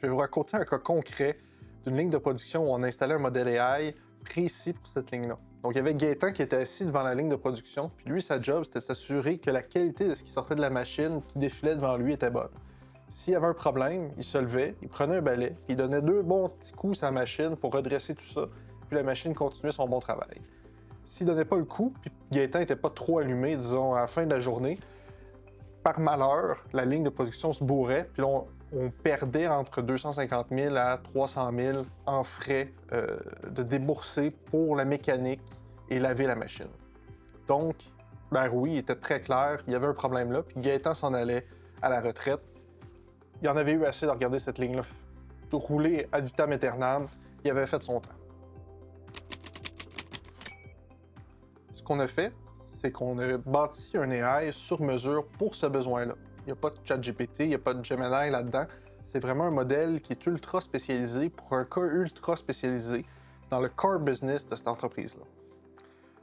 Je vais vous raconter un cas concret d'une ligne de production où on installait un modèle AI précis pour cette ligne-là. Donc, il y avait Gaétan qui était assis devant la ligne de production, puis lui, sa job, c'était de s'assurer que la qualité de ce qui sortait de la machine qui défilait devant lui était bonne. S'il y avait un problème, il se levait, il prenait un balai, puis il donnait 2 bons petits coups à la machine pour redresser tout ça, puis la machine continuait son bon travail. S'il donnait pas le coup, puis Gaétan n'était pas trop allumé, disons, à la fin de la journée, par malheur, la ligne de production se bourrait, puis là, on perdait entre 250 000 à 300 000 en frais de débourser pour la mécanique et laver la machine. Donc, ben oui, il était très clair, il y avait un problème là, puis Gaétan s'en allait à la retraite. Il en avait eu assez de regarder cette ligne-là rouler ad vitam aeternam, il avait fait son temps. Ce qu'on a fait, c'est qu'on a bâti un AI sur mesure pour ce besoin-là. Il n'y a pas de ChatGPT, il n'y a pas de Gemini là-dedans. C'est vraiment un modèle qui est ultra spécialisé pour un cas ultra spécialisé dans le core business de cette entreprise-là.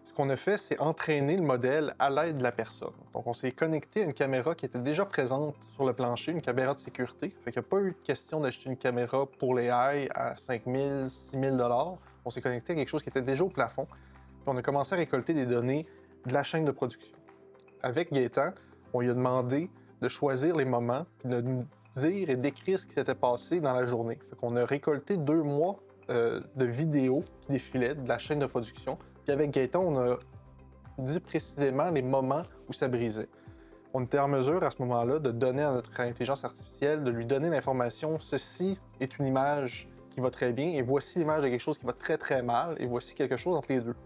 Ce qu'on a fait, c'est entraîner le modèle à l'aide de la personne. Donc, on s'est connecté à une caméra qui était déjà présente sur le plancher, une caméra de sécurité. Fait qu'il n'y a pas eu de question d'acheter une caméra pour l'AI à 5 000, 6 000 $. On s'est connecté à quelque chose qui était déjà au plafond. Puis on a commencé à récolter des données de la chaîne de production. Avec Gaétan, on lui a demandé de choisir les moments, puis de nous dire et décrire ce qui s'était passé dans la journée. Fait qu'on a récolté 2 mois de vidéos qui défilaient de la chaîne de production. Puis avec Gaétan, on a dit précisément les moments où ça brisait. On était en mesure à ce moment-là de donner à notre intelligence artificielle, de lui donner l'information, ceci est une image qui va très bien, et voici l'image de quelque chose qui va très très mal, et voici quelque chose entre les deux.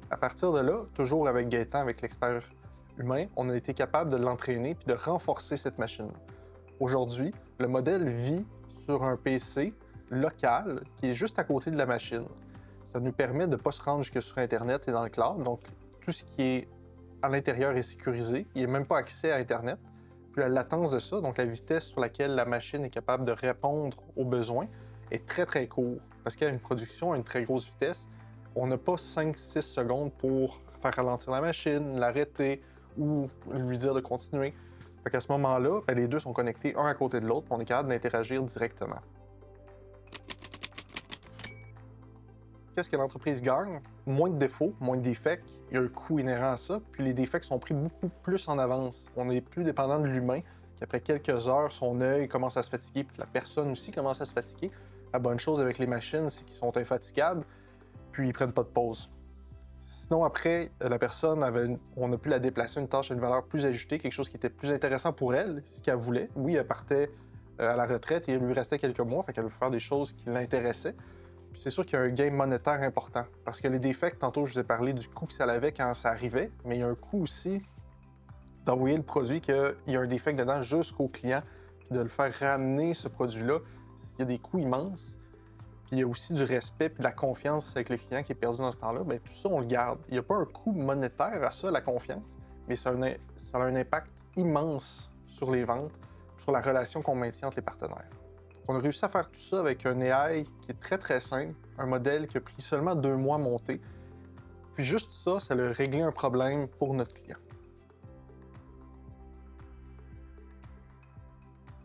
À partir de là, toujours avec Gaétan, avec l'expert humain, on a été capable de l'entraîner puis de renforcer cette machine-là. Aujourd'hui, le modèle vit sur un PC local qui est juste à côté de la machine. Ça nous permet de ne pas se rendre jusque sur Internet et dans le cloud. Donc, tout ce qui est à l'intérieur est sécurisé. Il n'y a même pas accès à Internet. Puis la latence de ça, donc la vitesse sur laquelle la machine est capable de répondre aux besoins, est très très court. Parce qu'il y a une production à une très grosse vitesse, on n'a pas 5-6 secondes pour faire ralentir la machine, l'arrêter ou lui dire de continuer. Fait qu'à ce moment-là, les deux sont connectés un à côté de l'autre, on est capable d'interagir directement. Qu'est-ce que l'entreprise gagne? Moins de défauts, moins de défects, il y a un coût inhérent à ça, puis les défects sont pris beaucoup plus en avance. On est plus dépendant de l'humain, qu'après quelques heures, son œil commence à se fatiguer, puis la personne aussi commence à se fatiguer. La bonne chose avec les machines, c'est qu'ils sont infatigables, puis ils prennent pas de pause. Sinon, après, la personne, on a pu la déplacer une tâche à une valeur plus ajustée, quelque chose qui était plus intéressant pour elle, ce qu'elle voulait. Oui, elle partait à la retraite et il lui restait quelques mois, fait qu'elle veut faire des choses qui l'intéressaient. Puis c'est sûr qu'il y a un gain monétaire important, parce que les défects, tantôt je vous ai parlé du coût que ça avait quand ça arrivait, mais il y a un coût aussi d'envoyer le produit qu'il y a un défect dedans jusqu'au client, puis de le faire ramener ce produit-là. Il y a des coûts immenses. Puis il y a aussi du respect et de la confiance avec le client qui est perdu dans ce temps-là. Bien, tout ça, on le garde. Il n'y a pas un coût monétaire à ça, la confiance, mais ça a un impact immense sur les ventes, sur la relation qu'on maintient entre les partenaires. On a réussi à faire tout ça avec un AI qui est très très simple, un modèle qui a pris seulement 2 mois à monter. Puis juste ça, ça a réglé un problème pour notre client.